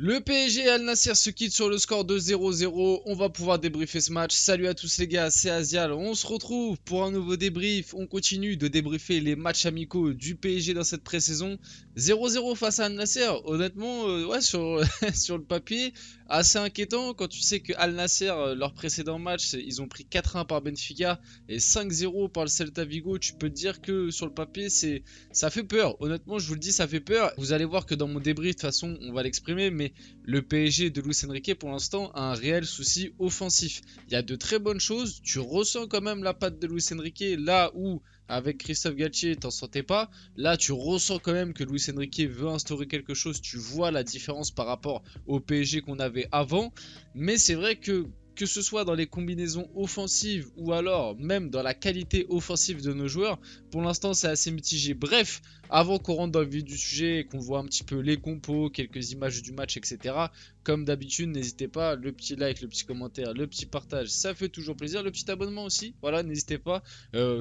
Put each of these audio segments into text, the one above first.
Le PSG et Al Nassr se quittent sur le score de 0-0. On va pouvoir débriefer ce match. Salut à tous les gars, c'est Asial. On se retrouve pour un nouveau débrief. On continue de débriefer les matchs amicaux du PSG dans cette pré-saison. 0-0 face à Al Nassr. Honnêtement, ouais, sur, sur le papier, assez inquiétant quand tu sais que Al Nassr, leur précédent match, ils ont pris 4-1 par Benfica et 5-0 par le Celta Vigo. Tu peux te dire que sur le papier, ça fait peur. Honnêtement, je vous le dis, ça fait peur. Vous allez voir que dans mon débrief, de toute façon, on va l'exprimer, mais le PSG de Luis Enrique pour l'instant a un réel souci offensif. Il y a de très bonnes choses, tu ressens quand même la patte de Luis Enrique là où avec Christophe Galtier t'en sentais pas. Là tu ressens quand même que Luis Enrique veut instaurer quelque chose, tu vois la différence par rapport au PSG qu'on avait avant. Mais c'est vrai que ce soit dans les combinaisons offensives ou alors même dans la qualité offensive de nos joueurs, pour l'instant c'est assez mitigé. Bref, avant qu'on rentre dans le vif du sujet et qu'on voit un petit peu les compos, quelques images du match, etc. Comme d'habitude, n'hésitez pas, le petit like, le petit commentaire, le petit partage, ça fait toujours plaisir. Le petit abonnement aussi, voilà, n'hésitez pas,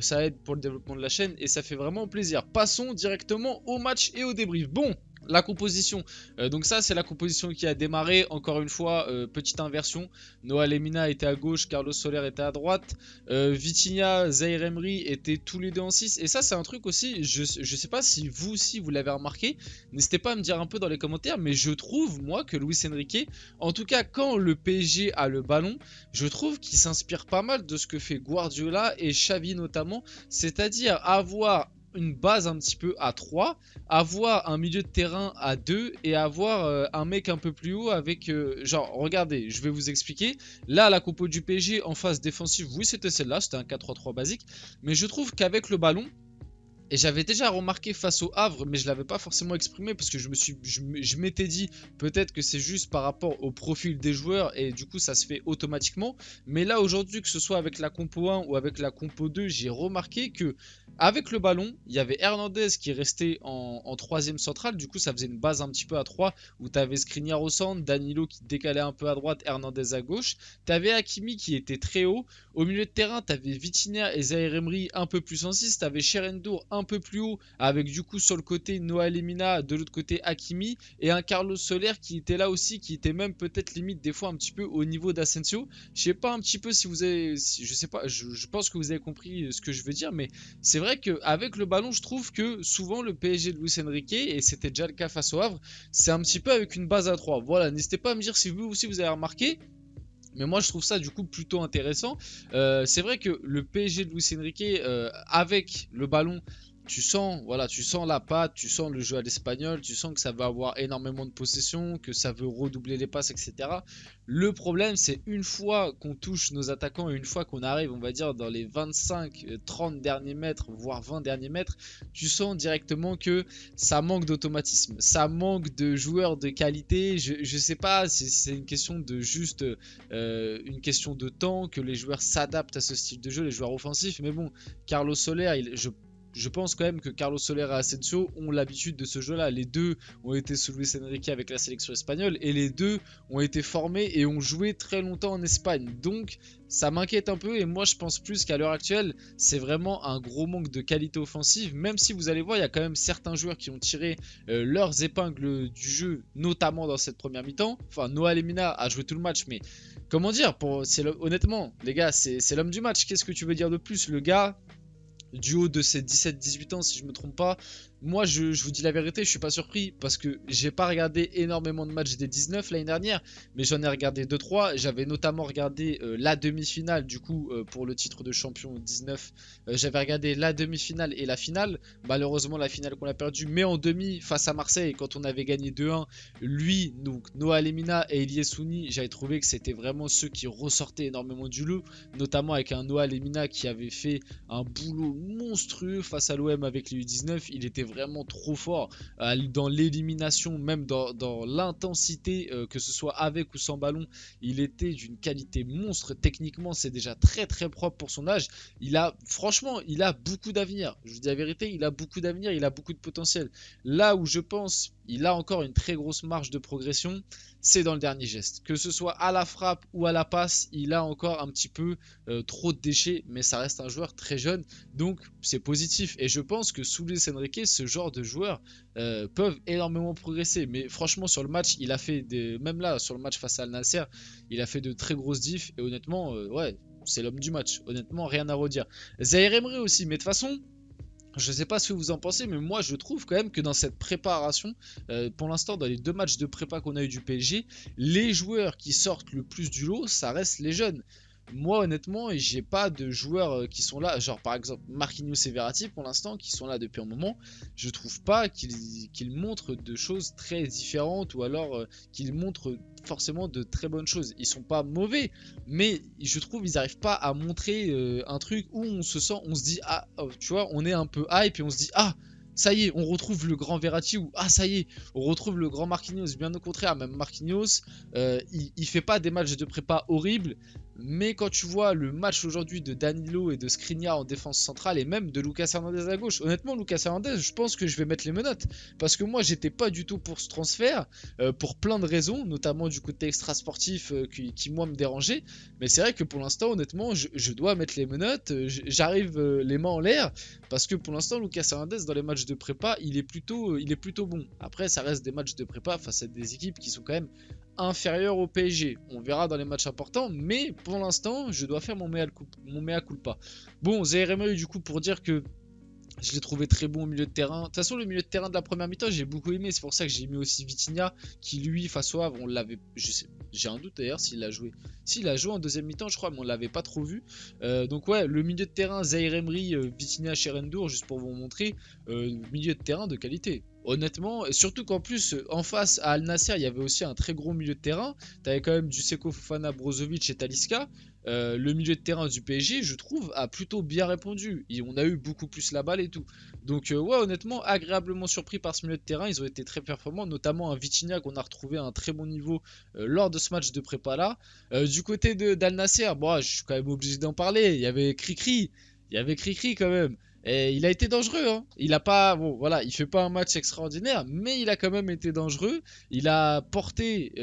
ça aide pour le développement de la chaîne et ça fait vraiment plaisir. Passons directement au match et au débrief. Bon, la composition, donc ça c'est la composition qui a démarré, encore une fois, petite inversion. Noah Lemina était à gauche, Carlos Soler était à droite, Vitinha, Zaïre Emery étaient tous les deux en 6. Et ça c'est un truc aussi, je sais pas si vous aussi vous l'avez remarqué, n'hésitez pas à me dire un peu dans les commentaires, mais je trouve moi que Luis Enrique, en tout cas quand le PSG a le ballon, je trouve qu'il s'inspire pas mal de ce que fait Guardiola et Xavi notamment, c'est-à-dire avoir une base un petit peu à 3, avoir un milieu de terrain à 2 et avoir un mec un peu plus haut avec genre regardez, je vais vous expliquer. Là la compo du PSG en phase défensive, oui c'était celle-là, c'était un 4-3-3 basique, mais je trouve qu'avec le ballon, et j'avais déjà remarqué face au Havre, mais je l'avais pas forcément exprimé parce que je m'étais dit peut-être que c'est juste par rapport au profil des joueurs et du coup ça se fait automatiquement. Mais là aujourd'hui, que ce soit avec la compo 1 ou avec la compo 2, j'ai remarqué que avec le ballon, il y avait Hernandez qui restait en troisième centrale. Du coup, ça faisait une base un petit peu à 3 où tu avais Skriniar au centre, Danilo qui décalait un peu à droite, Hernandez à gauche. Tu avais Hakimi qui était très haut. Au milieu de terrain, tu avais Vitinha et Zaïre Emery un peu plus en 6. Tu avais Sherendo un peu plus haut avec du coup sur le côté Noah Lemina, de l'autre côté Hakimi et un Carlos Soler qui était là aussi, qui était même peut-être limite des fois un petit peu au niveau d'Asensio. Je sais pas un petit peu si vous avez, je sais pas, je pense que vous avez compris ce que je veux dire, mais c'est vrai qu'avec le ballon, je trouve que souvent le PSG de Luis Enrique, et c'était déjà le cas face au Havre, c'est un petit peu avec une base à 3. Voilà, n'hésitez pas à me dire si vous aussi vous avez remarqué. Mais moi je trouve ça du coup plutôt intéressant. C'est vrai que le PSG de Luis Enrique avec le ballon, tu sens, voilà, tu sens la patte, tu sens le jeu à l'espagnol, tu sens que ça va avoir énormément de possession, que ça veut redoubler les passes, etc. Le problème c'est une fois qu'on touche nos attaquants et une fois qu'on arrive, on va dire, dans les 25-30 derniers mètres, voire 20 derniers mètres, tu sens directement que ça manque d'automatisme, ça manque de joueurs de qualité. Je sais pas si c'est une question de juste une question de temps, que les joueurs s'adaptent à ce style de jeu, les joueurs offensifs. Mais bon, Carlos Soler, je pense quand même que Carlos Soler et Asensio ont l'habitude de ce jeu-là. Les deux ont été sous Luis Enrique avec la sélection espagnole et les deux ont été formés et ont joué très longtemps en Espagne. Donc ça m'inquiète un peu et moi je pense plus qu'à l'heure actuelle, c'est vraiment un gros manque de qualité offensive. Même si vous allez voir, il y a quand même certains joueurs qui ont tiré leurs épingles du jeu, notamment dans cette première mi-temps. Enfin, Noah Lemina a joué tout le match, mais comment dire, honnêtement, les gars, c'est l'homme du match. Qu'est-ce que tu veux dire de plus? Le gars, du haut de ses 17-18 ans, si je me trompe pas, moi je vous dis la vérité, je suis pas surpris parce que j'ai pas regardé énormément de matchs des 19 l'année dernière, mais j'en ai regardé 2-3. J'avais notamment regardé la demi-finale du coup pour le titre de champion 19. J'avais regardé la demi-finale et la finale. Malheureusement la finale qu'on a perdue, mais en demi face à Marseille quand on avait gagné 2-1, lui, donc Noah Lemina et Ilie Souni, j'avais trouvé que c'était vraiment ceux qui ressortaient énormément du lot, notamment avec un Noah Lemina qui avait fait un boulot monstrueux face à l'OM avec les U19. Il était vraiment trop fort dans l'élimination, même dans l'intensité, que ce soit avec ou sans ballon. Il était d'une qualité monstre. Techniquement, c'est déjà très très propre pour son âge. Franchement, il a beaucoup d'avenir. Je vous dis la vérité, il a beaucoup d'avenir, il a beaucoup de potentiel. Là où je pense il a encore une très grosse marge de progression, c'est dans le dernier geste. Que ce soit à la frappe ou à la passe, il a encore un petit peu trop de déchets, mais ça reste un joueur très jeune, donc c'est positif. Et je pense que sous Luis Enrique, ce genre de joueurs peuvent énormément progresser. Mais franchement, sur le match, il a fait même là, sur le match face à Al Nassr, il a fait de très grosses diffs, et honnêtement, ouais, c'est l'homme du match. Honnêtement, rien à redire. Zaïre Emery aussi, mais de toute façon, je sais pas ce que vous en pensez, mais moi je trouve quand même que dans cette préparation, pour l'instant dans les 2 matchs de prépa qu'on a eu du PSG, les joueurs qui sortent le plus du lot, ça reste les jeunes. Moi honnêtement, j'ai pas de joueurs qui sont là, genre par exemple Marquinhos et Verratti pour l'instant, qui sont là depuis un moment. Je trouve pas qu'ils montrent de choses très différentes ou alors qu'ils montrent forcément de très bonnes choses. Ils sont pas mauvais, mais je trouve ils arrivent pas à montrer un truc où on se sent, on se dit ah tu vois, on est un peu hype et on se dit ah ça y est, on retrouve le grand Verratti ou ah ça y est, on retrouve le grand Marquinhos. Bien au contraire, même Marquinhos, il fait pas des matchs de prépa horribles, mais quand tu vois le match aujourd'hui de Danilo et de Skriniar en défense centrale et même de Lucas Hernandez à gauche, honnêtement Lucas Hernandez, je pense que je vais mettre les menottes parce que moi j'étais pas du tout pour ce transfert pour plein de raisons, notamment du côté extra sportif qui moi me dérangeait, mais c'est vrai que pour l'instant honnêtement je dois mettre les menottes, j'arrive les mains en l'air parce que pour l'instant Lucas Hernandez dans les matchs de prépa il est plutôt bon. Après ça reste des matchs de prépa face à des équipes qui sont quand même inférieur au PSG. On verra dans les matchs importants, mais pour l'instant, je dois faire mon mea culpa. Bon, Zaïre Emery, du coup, pour dire que je l'ai trouvé très bon au milieu de terrain. De toute façon, le milieu de terrain de la première mi-temps, j'ai beaucoup aimé. C'est pour ça que j'ai mis aussi Vitinha, qui lui, face au Havre, on l'avait. Je sais, j'ai un doute d'ailleurs s'il a joué. S'il a joué en deuxième mi-temps, je crois, mais on l'avait pas trop vu. Donc ouais, le milieu de terrain, Zaïre Emery, Vitinha, Cherendour, juste pour vous montrer, milieu de terrain de qualité. Honnêtement, et surtout qu'en plus, en face à Al Nassr, il y avait aussi un très gros milieu de terrain. T'avais quand même du Seko Fofana, Brozovic et Talisca. Le milieu de terrain du PSG, je trouve, a plutôt bien répondu. Et on a eu beaucoup plus la balle et tout. Donc, ouais, honnêtement, agréablement surpris par ce milieu de terrain. Ils ont été très performants, notamment un Vitinha qu'on a retrouvé à un très bon niveau lors de ce match de prépa là. Du côté d'Al Nassr, bon, je suis quand même obligé d'en parler. Il y avait Cricri. Il y avait Cricri quand même. Et il a été dangereux, hein. Il a pas, bon, voilà, il fait pas un match extraordinaire, mais il a quand même été dangereux. Il a porté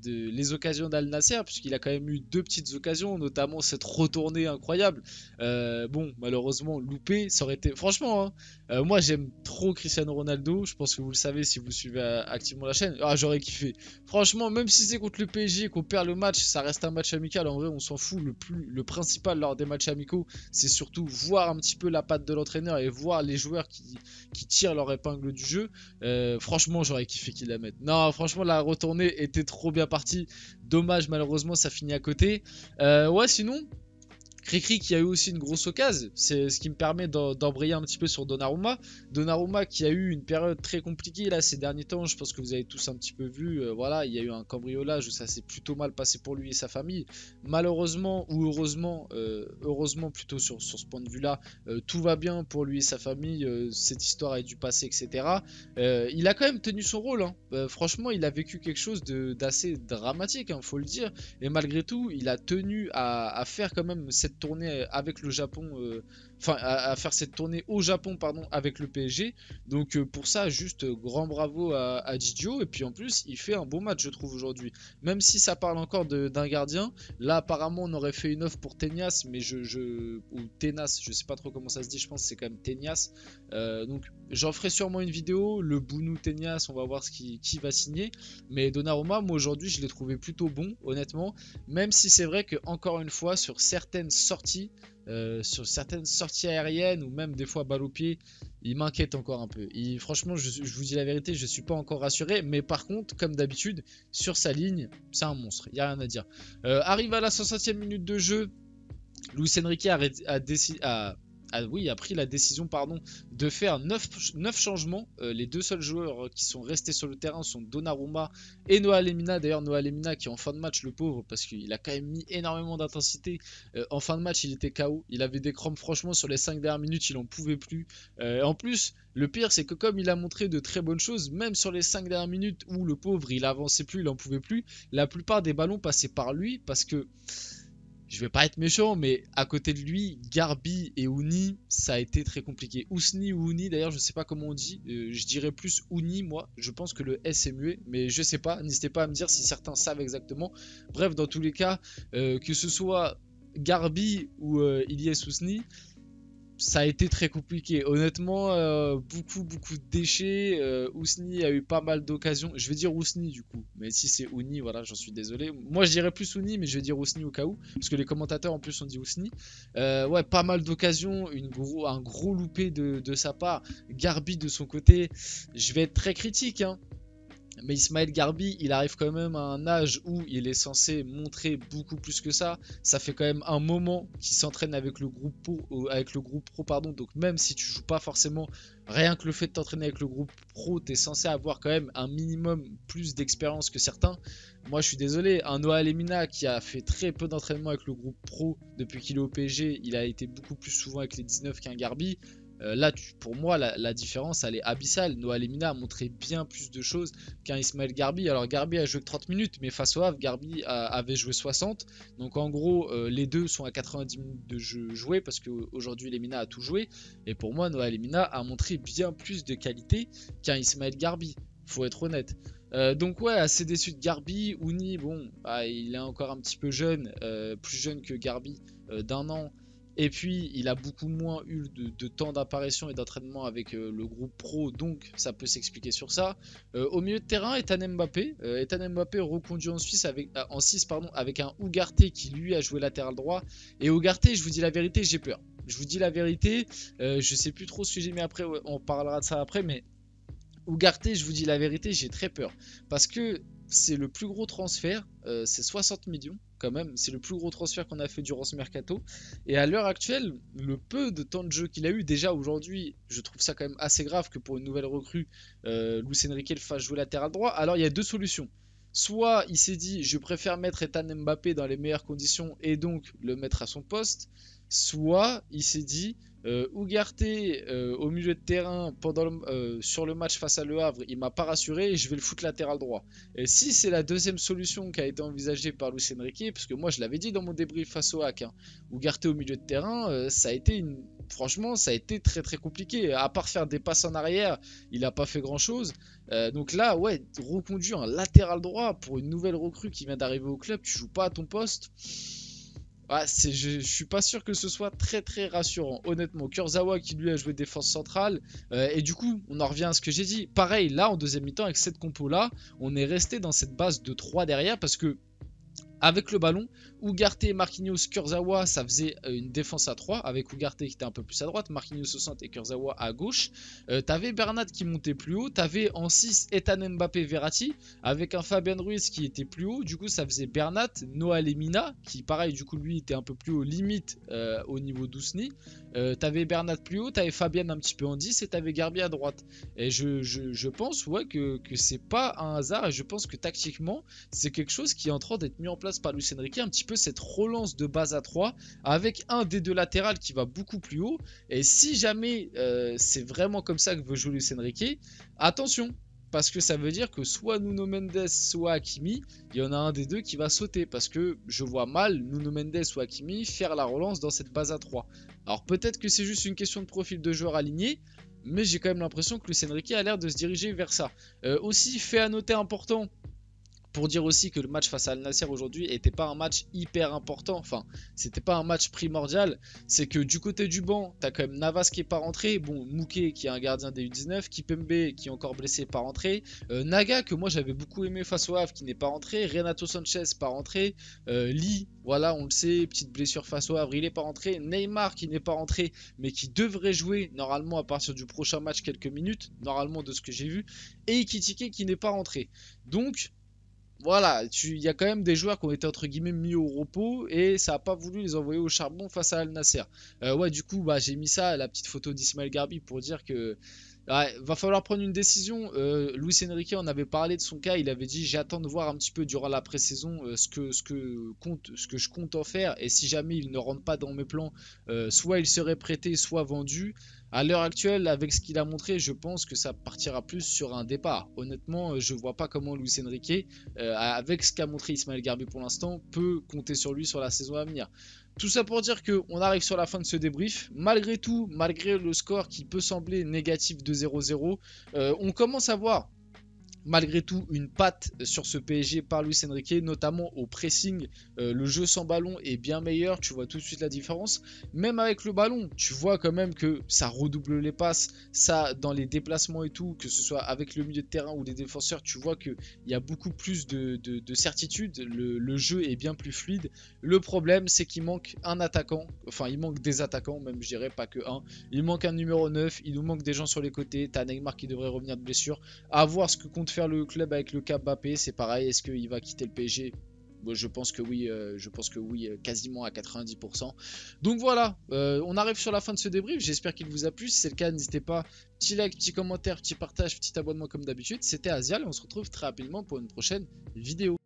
les occasions d'Al Nassr, puisqu'il a quand même eu 2 petites occasions, notamment cette retournée incroyable. Bon, malheureusement, loupé, ça aurait été, franchement, hein, moi j'aime trop Cristiano Ronaldo. Je pense que vous le savez si vous suivez activement la chaîne. Ah, j'aurais kiffé. Franchement, même si c'est contre le PSG et qu'on perd le match, ça reste un match amical. En vrai, on s'en fout. Le principal lors des matchs amicaux, c'est surtout voir un petit peu la patte de l'entraîneur et voir les joueurs qui tirent leur épingle du jeu. Franchement, j'aurais kiffé qu'ils la mettent. Non, franchement, la retournée était trop bien partie. Dommage, malheureusement, ça finit à côté. Ouais, sinon. Cricri qui a eu aussi une grosse occasion, c'est ce qui me permet d'embrayer un petit peu sur Donnarumma. Donnarumma qui a eu une période très compliquée là ces derniers temps, je pense que vous avez tous un petit peu vu, voilà, il y a eu un cambriolage où ça s'est plutôt mal passé pour lui et sa famille. Malheureusement ou heureusement, heureusement plutôt sur ce point de vue là, tout va bien pour lui et sa famille, cette histoire est du passé, etc. Il a quand même tenu son rôle, hein. Franchement il a vécu quelque chose d'assez dramatique, hein, faut le dire, et malgré tout il a tenu à faire quand même cette tournée avec le Japon, enfin à faire cette tournée au Japon pardon avec le PSG. Donc pour ça juste grand bravo à Didio, et puis en plus il fait un bon match je trouve aujourd'hui, même si ça parle encore d'un gardien. Là apparemment on aurait fait une offre pour Tenias, mais ou Tenas, je sais pas trop comment ça se dit, je pense que c'est quand même Tenias. Donc j'en ferai sûrement une vidéo, le Bounou Tenias, on va voir qui va signer. Mais Donnarumma, moi aujourd'hui je l'ai trouvé plutôt bon honnêtement, même si c'est vrai que encore une fois sur certaines sorties aériennes ou même des fois balle au pied, il m'inquiète encore un peu. Franchement, je vous dis la vérité, je suis pas encore rassuré. Mais par contre, comme d'habitude, sur sa ligne, c'est un monstre. Il n'y a rien à dire. Arrive à la 60e minute de jeu. Luis Enrique a pris la décision de faire 9 changements. Les 2 seuls joueurs qui sont restés sur le terrain sont Donnarumma et Noah Lemina. D'ailleurs Noah Lemina qui en fin de match, le pauvre, parce qu'il a quand même mis énormément d'intensité, en fin de match il était KO, il avait des crampes, franchement sur les 5 dernières minutes il en pouvait plus. En plus le pire c'est que comme il a montré de très bonnes choses, même sur les 5 dernières minutes où le pauvre il avançait plus, il en pouvait plus, la plupart des ballons passaient par lui, parce que je vais pas être méchant, mais à côté de lui, Garbi et Ouni, ça a été très compliqué. Ousni ou Ouni, d'ailleurs, je sais pas comment on dit. Je dirais plus Ouni, moi. Je pense que le S est muet, mais je sais pas. N'hésitez pas à me dire si certains savent exactement. Bref, dans tous les cas, que ce soit Garbi ou Ilyes Ousni, ça a été très compliqué. Honnêtement, beaucoup de déchets. Ousni a eu pas mal d'occasions. Je vais dire Ousni du coup. Mais si c'est Ouni, voilà, j'en suis désolé. Moi, je dirais plus Ouni, mais je vais dire Ousni au cas où. Parce que les commentateurs en plus ont dit Ousni. Ouais, pas mal d'occasions. Un gros loupé de sa part. Garbi de son côté, je vais être très critique, hein. Mais Ismaël Garbi, il arrive quand même à un âge où il est censé montrer beaucoup plus que ça. Ça fait quand même un moment qu'il s'entraîne avec le groupe pro, pardon. Donc même si tu joues pas forcément, rien que le fait de t'entraîner avec le groupe pro, t'es censé avoir quand même un minimum plus d'expérience que certains. Moi je suis désolé, un Noah Lemina qui a fait très peu d'entraînement avec le groupe pro depuis qu'il est au PSG, il a été beaucoup plus souvent avec les 19 qu'un Garbi. Là, pour moi, la différence, elle est abyssale. Noah Lemina a montré bien plus de choses qu'un Ismaël Garbi. Alors, Garbi a joué que 30 minutes, mais face au Havre, Garbi avait joué 60. Donc, en gros, les deux sont à 90 minutes de jeu joué parce qu'aujourd'hui, Lemina a tout joué. Et pour moi, Noah Lemina a montré bien plus de qualité qu'un Ismaël Garbi. Faut être honnête. Donc ouais, assez déçu de Garbi. Ouni, bon, il est encore un petit peu jeune, plus jeune que Garbi d'un an. Et puis, il a beaucoup moins eu de temps d'apparition et d'entraînement avec le groupe pro, donc ça peut s'expliquer sur ça. Au milieu de terrain, Ethan Mbappé. Ethan Mbappé reconduit en 6 avec un Ugarte qui lui a joué latéral droit. Et Ugarte, je vous dis la vérité, j'ai peur. Je vous dis la vérité, je sais plus trop ce que j'ai mis après, ouais, on parlera de ça après, mais Ugarte, je vous dis la vérité, j'ai très peur. Parce que c'est le plus gros transfert, c'est 60 millions quand même, c'est le plus gros transfert qu'on a fait durant ce mercato. Et à l'heure actuelle, le peu de temps de jeu qu'il a eu, déjà aujourd'hui, je trouve ça quand même assez grave que pour une nouvelle recrue, Luis Enrique le fasse jouer latéral droit. Alors il y a deux solutions. Soit il s'est dit, je préfère mettre Ethan Mbappé dans les meilleures conditions et donc le mettre à son poste. Soit il s'est dit, Ugarte au milieu de terrain sur le match face à Le Havre, il m'a pas rassuré et je vais le foutre latéral droit. Et si c'est la deuxième solution qui a été envisagée par Luis Enrique, parce que moi je l'avais dit dans mon débrief face au Hack, hein, Ugarte au milieu de terrain, franchement ça a été très très compliqué. À part faire des passes en arrière, il n'a pas fait grand chose. Donc là, ouais, reconduire un latéral droit pour une nouvelle recrue qui vient d'arriver au club, tu joues pas à ton poste. Ouais, je suis pas sûr que ce soit très très rassurant, honnêtement. Kurzawa qui lui a joué défense centrale, et du coup, on en revient à ce que j'ai dit. Pareil, là en deuxième mi-temps, avec cette compo là, on est resté dans cette base de 3 derrière parce que avec le ballon, Ugarte, Marquinhos, Kurzawa, ça faisait une défense à 3 avec Ugarte qui était un peu plus à droite, Marquinhos au centre et Kurzawa à gauche. T'avais Bernat qui montait plus haut, t'avais en 6 Ethan Mbappé, Verratti avec un Fabian Ruiz qui était plus haut. Du coup, ça faisait Bernat, Noah Lemina qui, pareil, du coup, lui était un peu plus haut, limite au niveau d'Ousni. T'avais Bernat plus haut, t'avais Fabian un petit peu en 10 et t'avais Garbi à droite. Et je pense ouais, que c'est pas un hasard et je pense que tactiquement, c'est quelque chose qui est en train d'être mis en place par Luis Enrique, un petit peu cette relance de base à 3 avec un des deux latérales qui va beaucoup plus haut. Et si jamais c'est vraiment comme ça que veut jouer Luis Enrique, attention, parce que ça veut dire que soit Nuno Mendes, soit Hakimi, il y en a un des deux qui va sauter. Parce que je vois mal Nuno Mendes ou Hakimi faire la relance dans cette base à 3. Alors peut-être que c'est juste une question de profil de joueur aligné, mais j'ai quand même l'impression que Luis Enrique a l'air de se diriger vers ça. Aussi, fait à noter important, pour dire aussi que le match face à Al Nassr aujourd'hui n'était pas un match hyper important, enfin c'était pas un match primordial, c'est que du côté du banc, t'as quand même Navas qui est pas rentré, bon Mouquet qui est un gardien des U19, Kipembe qui est encore blessé pas rentré, Naga que moi j'avais beaucoup aimé face au Havre qui n'est pas rentré, Renato Sanchez pas rentré, Lee, voilà on le sait, petite blessure face au Havre, il est pas rentré, Neymar qui n'est pas rentré mais qui devrait jouer normalement à partir du prochain match quelques minutes, normalement de ce que j'ai vu, et Ekitike qui n'est pas rentré. Donc voilà, il y a quand même des joueurs qui ont été entre guillemets mis au repos et ça n'a pas voulu les envoyer au charbon face à Al Nassr. Ouais, du coup, bah, j'ai mis ça, la petite photo d'Ismaël Garbi pour dire que Ouais, va falloir prendre une décision. Luis Enrique en avait parlé de son cas. Il avait dit j'attends de voir un petit peu durant la pré-saison ce que je compte en faire. Et si jamais il ne rentre pas dans mes plans, soit il serait prêté, soit vendu. À l'heure actuelle, avec ce qu'il a montré, je pense que ça partira plus sur un départ. Honnêtement, je vois pas comment Luis Enrique, avec ce qu'a montré Ismaël Garbi pour l'instant, peut compter sur lui sur la saison à venir. Tout ça pour dire qu'on arrive sur la fin de ce débrief. Malgré tout, malgré le score qui peut sembler négatif de 0-0, on commence à voir malgré tout une patte sur ce PSG par Luis Enrique, notamment au pressing. Le jeu sans ballon est bien meilleur, tu vois tout de suite la différence. Même avec le ballon, tu vois quand même que ça redouble les passes, ça dans les déplacements et tout, que ce soit avec le milieu de terrain ou les défenseurs, tu vois qu'il y a beaucoup plus de certitude, le jeu est bien plus fluide. Le problème, c'est qu'il manque un attaquant, enfin il manque des attaquants, même je dirais pas que un. Il manque un numéro 9, il nous manque des gens sur les côtés, t'as Neymar qui devrait revenir de blessure. À voir ce que compte faire le club avec le cas Mbappé, c'est pareil, est-ce qu'il va quitter le PSG? Bon, je pense que oui, quasiment à 90%. Donc voilà, on arrive sur la fin de ce débrief, j'espère qu'il vous a plu. Si c'est le cas, n'hésitez pas, petit like, petit commentaire, petit partage, petit abonnement comme d'habitude. C'était Azial et on se retrouve très rapidement pour une prochaine vidéo.